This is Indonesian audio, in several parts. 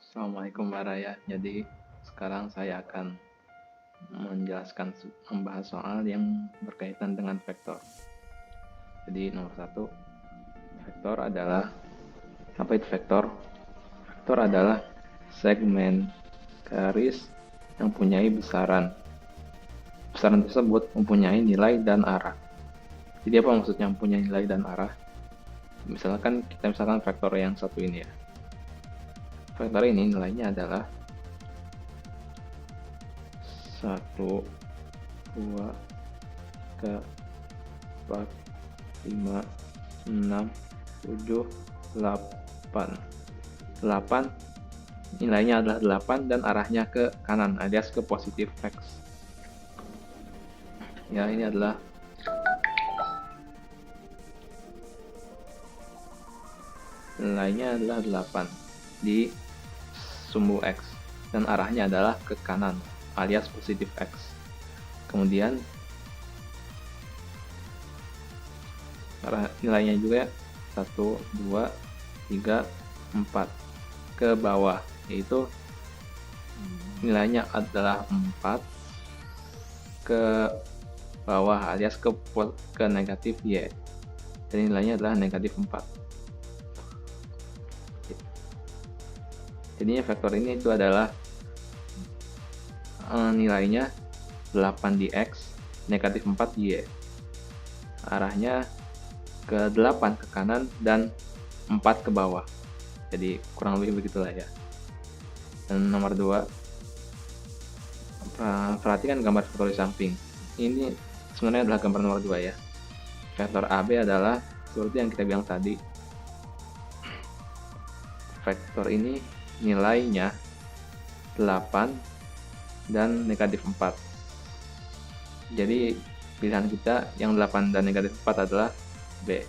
Assalamualaikum Mbak Raya. Jadi sekarang saya akan membahas soal yang berkaitan dengan vektor. Jadi nomor satu, vektor adalah apa itu vektor? Vektor adalah segmen garis yang mempunyai besaran. Besaran tersebut mempunyai nilai dan arah. Jadi apa maksudnya mempunyai nilai dan arah? Misalkan vektor yang satu ini ya. Vektor ini nilainya adalah 1, 2, 3, 4, 5, 6, 7, 8. 8 nilainya adalah 8 dan arahnya ke kanan alias ke positif X. Ya, ini adalah nilainya adalah 8 di sumbu X dan arahnya adalah ke kanan alias positif X. Kemudian nilainya juga 1, 2, 3, 4 ke bawah, yaitu nilainya adalah 4 ke bawah alias ke negatif Y. Jadi nilainya adalah negatif 4. Jadinya vektor ini itu adalah nilainya 8 di X, negatif 4 di Y. Arahnya ke 8 ke kanan dan 4 ke bawah. Jadi kurang lebih begitulah ya. Dan nomor 2, perhatikan gambar vektor di samping. Ini sebenarnya adalah gambar nomor 2 ya. Vektor AB adalah seperti yang kita bilang tadi. Vektor ini nilainya 8 dan negatif 4. Jadi pilihan kita yang 8 dan negatif 4 adalah B.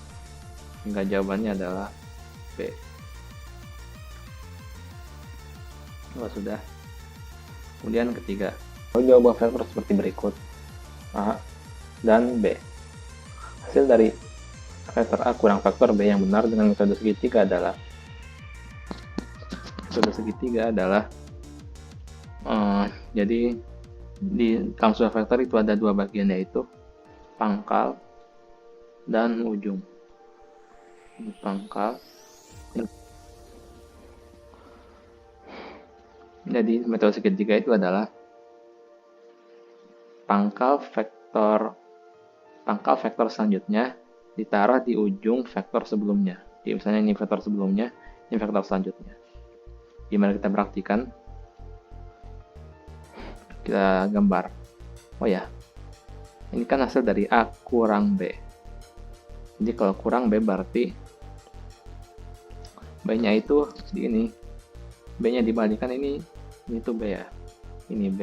Hingga jawabannya adalah B. Oh, sudah. Kemudian ketiga, jawaban vektor seperti berikut: A dan B. Hasil dari vektor A kurang vektor B yang benar dengan metode segitiga adalah jadi di dalam sebuah vektor itu ada dua bagian, yaitu pangkal dan ujung. Pangkal. Jadi metode segitiga itu adalah pangkal vektor selanjutnya ditaruh di ujung vektor sebelumnya. Jadi misalnya ini vektor sebelumnya, ini vektor selanjutnya. Gimana kita praktikan? Kita gambar. Oh ya, ini kan hasil dari A kurang B. Jadi kalau kurang B berarti B-nya itu di ini. B-nya dibalikan ini tuh B ya. Ini B.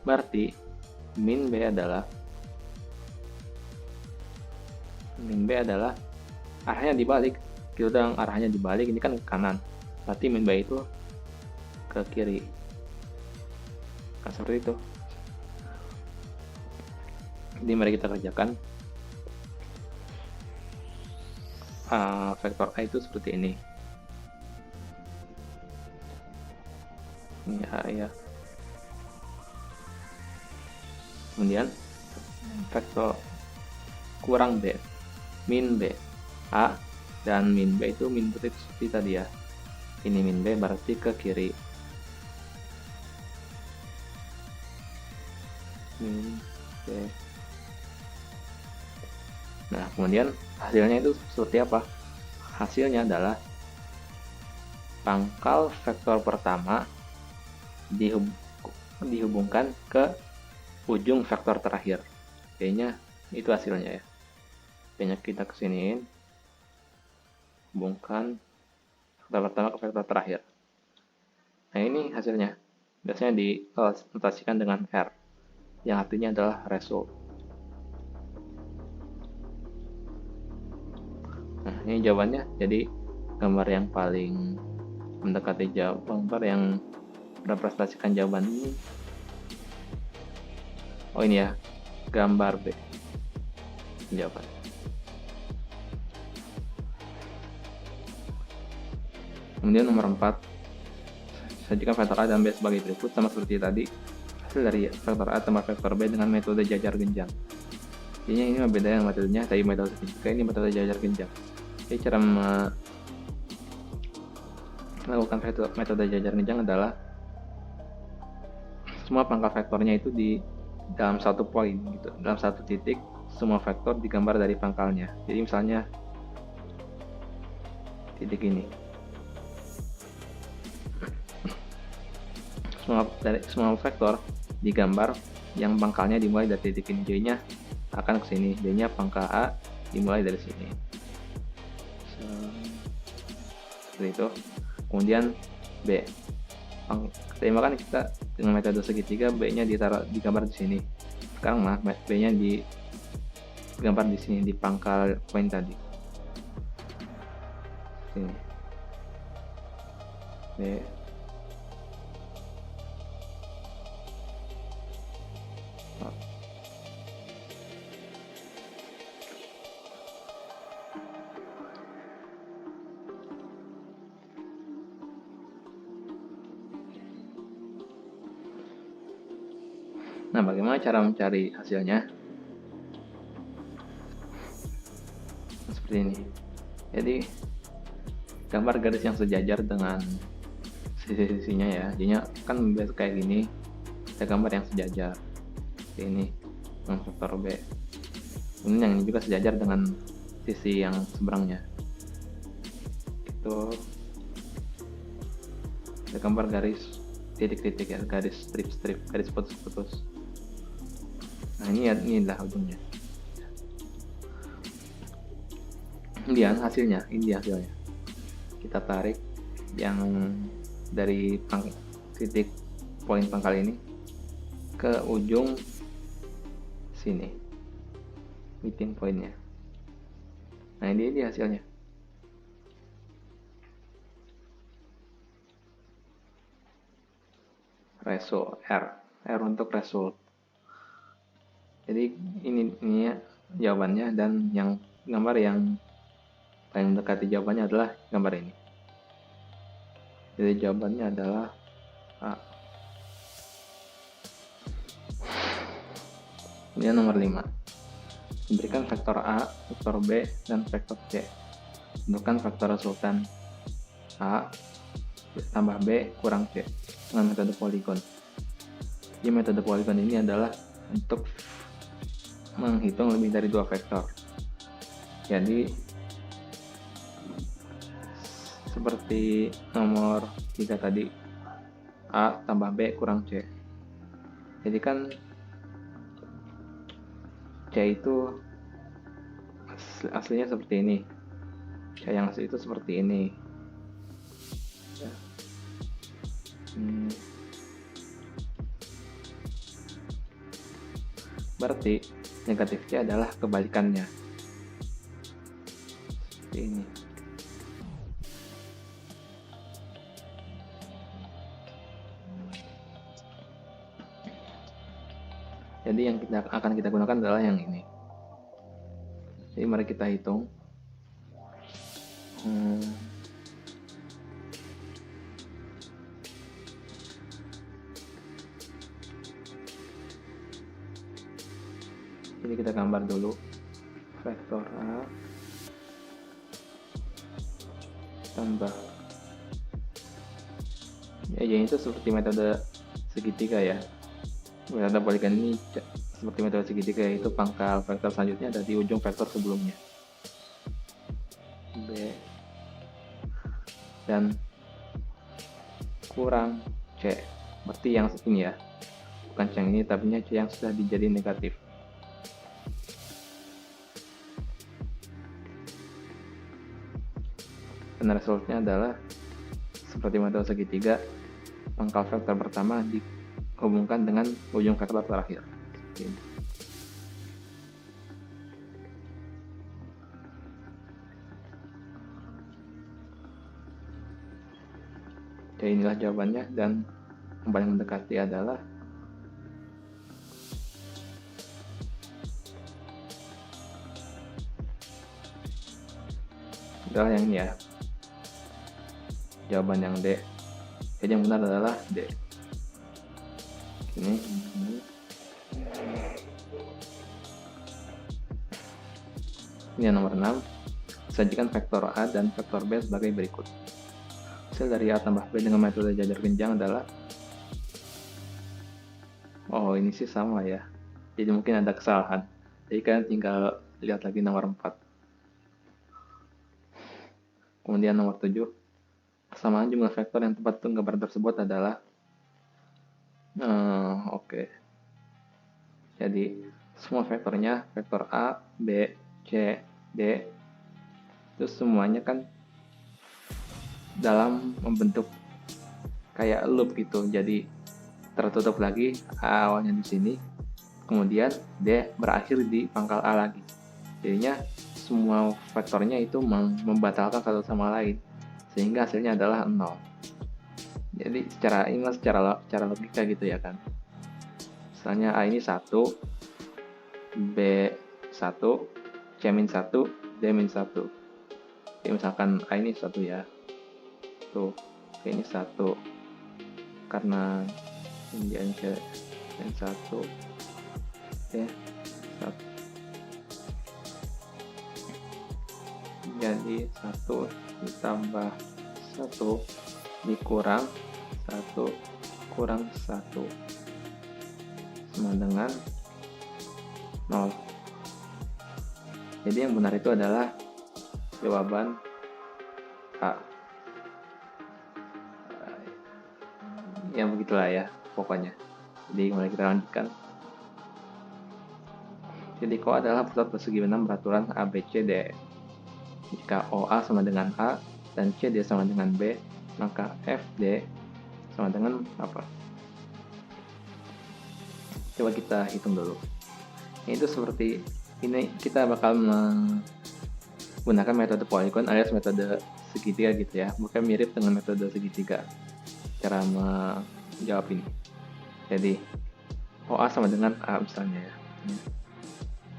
Berarti min B adalah arahnya dibalik. Kita udah arahnya dibalik, ini kan ke kanan. Berarti min B itu ke kiri. Nah, seperti itu. Jadi mari kita kerjakan. Vektor A itu seperti ini. Ini A ya. Kemudian vektor kurang B, min B, A dan min B itu min B seperti tadi ya. Ini min B berarti ke kiri. Min B. Nah, kemudian hasilnya itu seperti apa? Hasilnya adalah pangkal vektor pertama dihubungkan ke ujung vektor terakhir. Kayaknya itu hasilnya ya. Kayaknya kita kesiniin, hubungkan vektor pertama ke vektor terakhir. Nah, ini hasilnya. Biasanya dinotasikan dengan R, yang artinya adalah result. Nah, ini jawabannya. Jadi gambar yang paling mendekati gambar yang merepresentasikan jawaban ini. Oh, ini ya, gambar B. Jawaban. Kemudian nomor 4, sajikan vektor A dan B sebagai berikut. Sama seperti tadi, hasil dari vektor A tambah vektor B dengan metode jajar genjang. Ini beda yang metodenya, tadi metode segitiga, ini metode jajar genjang. Jadi cara melakukan metode jajar genjang adalah semua pangkal vektornya itu di dalam satu poin gitu, dalam satu titik semua vektor digambar dari pangkalnya. Jadi misalnya titik ini, semua vektor digambar yang pangkalnya dimulai dari titik ini, jadinya akan ke sini, jadinya pangkal A dimulai dari sini. Seperti itu. Kemudian B, kan kita dengan metode segitiga, B-nya digambar di sini. Sekarang B-nya digambar di sini di pangkal poin tadi. Sini. B. Nah, bagaimana cara mencari hasilnya? Seperti ini. Jadi, gambar garis yang sejajar dengan sisi-sisinya ya. Jadinya kan biasa kayak gini. Kita gambar yang sejajar. Seperti ini, dengan vektor B. Kemudian yang ini juga sejajar dengan sisi yang seberangnya. Itu kita gambar garis titik-titik ya, garis strip-strip, garis putus-putus. Nah, inilah ujungnya. Ini hasilnya. Kita tarik yang dari titik poin pangkal ini ke ujung sini, meeting pointnya. Nah, ini hasilnya. Result R untuk result. Jadi ini jawabannya, dan yang gambar yang paling mendekati jawabannya adalah gambar ini. Jadi jawabannya adalah A. Kemudian nomor 5. Diberikan vektor A, vektor B, dan vektor C. Tentukan vektor resultan A tambah B kurang C dengan metode poligon. Jadi metode poligon ini adalah untuk menghitung lebih dari 2 vektor. Jadi seperti nomor 3 tadi, A tambah B kurang C. Jadi kan C itu aslinya seperti ini, C yang asli itu seperti ini ya. Berarti negatif C adalah kebalikannya, seperti ini. Jadi yang akan kita gunakan adalah yang ini. Jadi mari kita hitung. Jadi kita gambar dulu vektor A tambah ya, jadi itu seperti metode segitiga ya. Metode poligon ini seperti metode segitiga, yaitu pangkal vektor selanjutnya ada di ujung vektor sebelumnya. B dan kurang C. Berarti yang ini ya, bukan C yang ini, tapi C yang sudah dijadiin negatif. Dan resultnya adalah seperti metode segitiga, pangkal vektor pertama dihubungkan dengan ujung vektor terakhir. Jadi inilah jawabannya, dan yang paling mendekati adalah yang ini ya. jawaban yang D. Jadi yang benar adalah D. Ini yang nomor 6. Sajikan vektor A dan vektor B sebagai berikut. Hasil dari A tambah B dengan metode jajar genjang adalah, oh ini sih sama ya, jadi mungkin ada kesalahan, jadi kalian tinggal lihat lagi nomor 4. Kemudian nomor 7, persamaan jumlah vektor yang tepat untuk gambaran tersebut adalah, oke. Jadi semua vektornya, vektor A, B, C, D, itu semuanya kan dalam membentuk kayak loop gitu, jadi tertutup lagi A awalnya di sini, kemudian D berakhir di pangkal A lagi. Jadinya semua vektornya itu membatalkan satu sama lain, sehingga hasilnya adalah 0. Jadi secara logika gitu ya kan. Misalnya A ini 1, B 1, C-1, D-1. Jadi misalkan A ini 1 ya. Tuh, B ini 1. Karena ini C-1, D 1. Jadi 1 ditambah 1 dikurang 1 kurang 1 sama dengan 0. Jadi yang benar itu adalah jawaban A. Ya begitulah ya pokoknya. Jadi mari kita lanjutkan. Jadi KO adalah pusat persegi benam beraturan ABCD. Jika OA sama dengan A dan CD sama dengan B, maka FD sama dengan apa? Coba kita hitung dulu. Itu seperti ini, kita bakal menggunakan metode polygon alias metode segitiga gitu ya. Bukan mirip dengan metode segitiga cara menjawab ini. Jadi OA sama dengan A misalnya ya.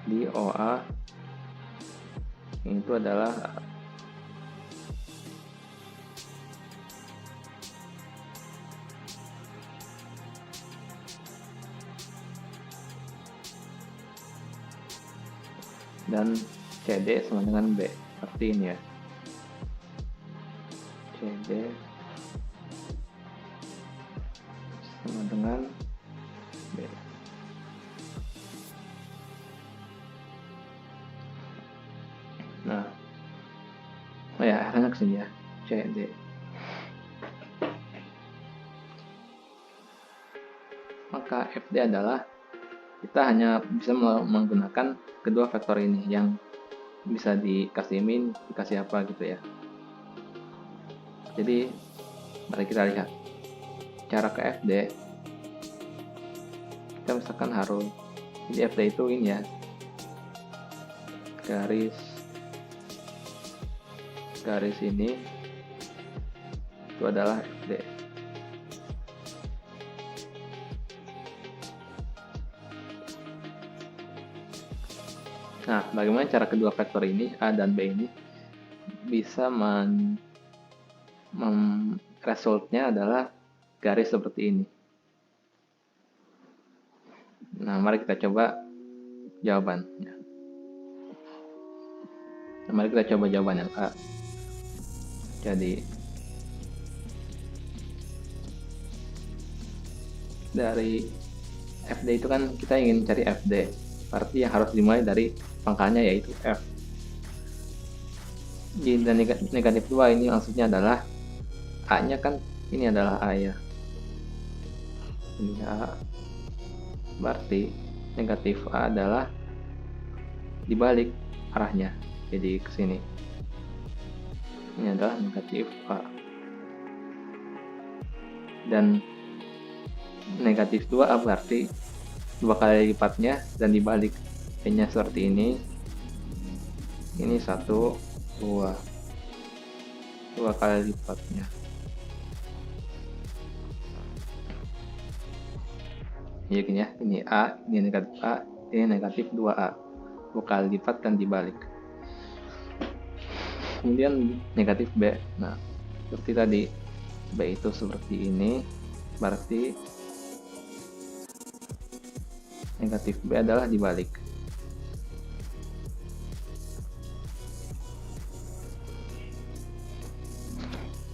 Di OA itu adalah dan CD sama dengan B, seperti ini ya. CD sama dengan B. Nah, oh ya, enak sini ya, CD. Maka FD adalah kita hanya bisa menggunakan kedua vektor ini yang bisa dikasih min, dikasih apa gitu ya. Jadi mari kita lihat cara ke FD. Kita misalkan harus, jadi FD itu ini ya, garis ini itu adalah FD. Nah, bagaimana cara kedua vektor ini, A dan B ini, bisa resultnya adalah garis seperti ini. Nah, mari kita coba jawabannya. Nah, mari kita coba jawabannya A. Jadi, dari FD itu kan kita ingin cari FD. Berarti yang harus dimulai dari pangkalnya yaitu F. Di negatif 2 ini maksudnya adalah A-nya kan ini adalah A ya. Ini A. Berarti negatif A adalah dibalik arahnya. Jadi ke sini. Ini adalah negatif A. Dan negatif 2A berarti 2 kali lipatnya dan dibalik. N-nya seperti ini. Ini 1, 2. 2 kali lipatnya. Ya gini ya, ini A, ini negatif A, ini negatif 2A. 2 kali lipat dan dibalik. Kemudian negatif B. Nah, seperti tadi, B itu seperti ini, berarti negatif B adalah dibalik.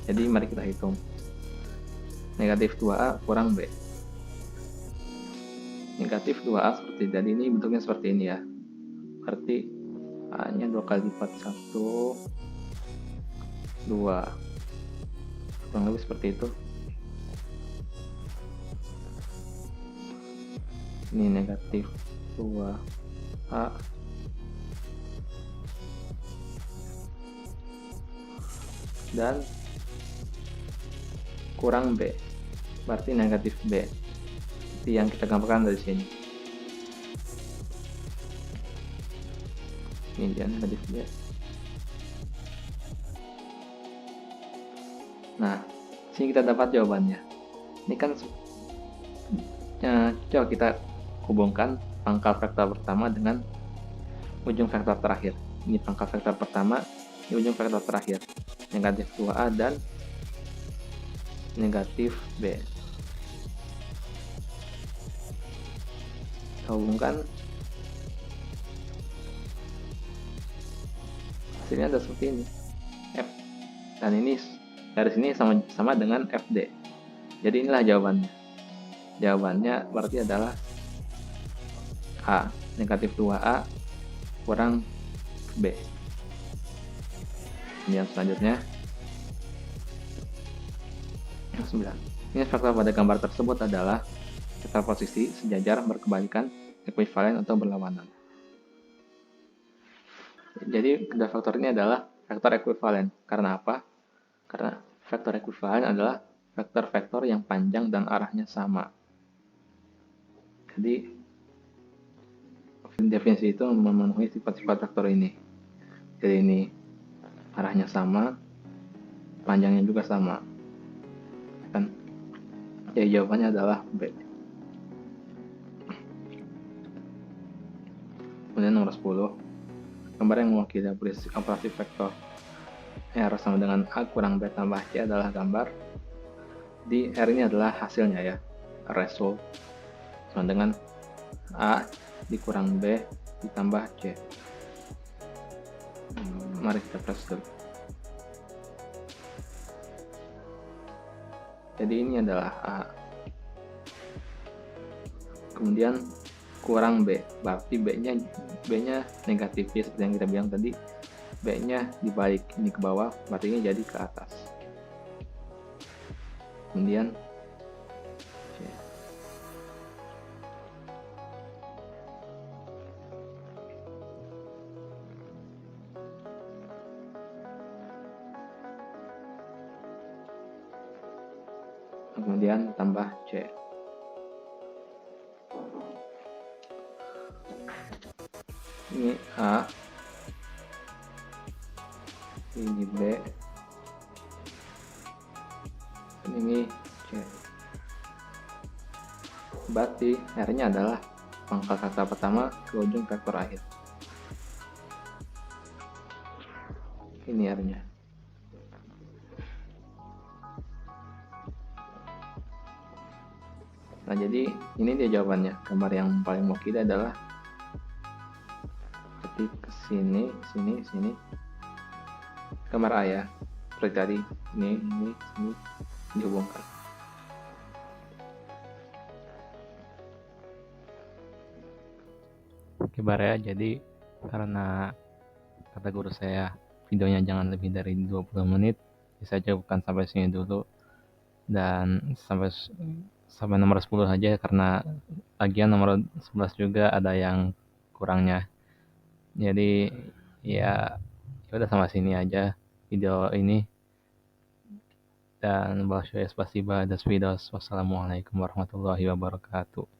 Jadi mari kita hitung. Negatif 2A kurang B. Negatif 2A seperti tadi, ini bentuknya seperti ini ya. Berarti A-nya 2 kali lipat 1, 2. Kurang lebih seperti itu. Ini negatif 2A dan kurang B, berarti negatif B. Itu yang kita gambarkan dari sini. Ini dia negatif B. Nah, sini kita dapat jawabannya. Ini kan coba kita hubungkan pangkal vektor pertama dengan ujung vektor terakhir. Ini pangkal vektor pertama, ini ujung vektor terakhir. Negatif 2A dan negatif B. Kita hubungkan, hasilnya ada seperti ini, F. Dan ini garis ini sama dengan FD. Jadi inilah jawabannya. Jawabannya berarti adalah A, negatif 2A kurang B. Ini yang selanjutnya. 9. Ini faktor pada gambar tersebut adalah vektor posisi, sejajar, berkebalikan, ekuivalen, atau berlawanan. Jadi kedua faktor ini adalah vektor ekuivalen. Karena apa? Karena vektor ekuivalen adalah vektor-vektor yang panjang dan arahnya sama. Jadi definisi itu memenuhi sifat-sifat vektor ini. Jadi ini arahnya sama, panjangnya juga sama. Kan? Jadi jawabannya adalah B. Kemudian nomor 10, gambar yang mewakili operasi vektor R sama dengan A kurang B tambah C adalah gambar di R ini adalah hasilnya ya, result sama dengan A dikurang B ditambah C. Mari kita proses dulu. Jadi ini adalah A, kemudian kurang B, berarti B-nya negatif ya, seperti yang kita bilang tadi. B-nya dibalik, ini ke bawah, berarti ini jadi ke atas. Kemudian C. Kemudian tambah C. Ini A, ini B, dan ini C. Berarti R-nya adalah pangkal vektor pertama ke ujung vektor akhir. Ini R-nya. Nah, jadi ini dia jawabannya. Gambar yang paling mewakili adalah ketik ke sini, sini. Gambar A ya. Seperti tadi, ini, sini dihubungkan. Oke Bar ya, jadi karena kata guru saya videonya jangan lebih dari 20 menit, saya cukupkan sampai sini dulu, dan sampai nomor 10 aja karena lagian nomor 11 juga ada yang kurangnya. Jadi ya udah sampai sini aja video ini, dan wassalamualaikum warahmatullahi wabarakatuh.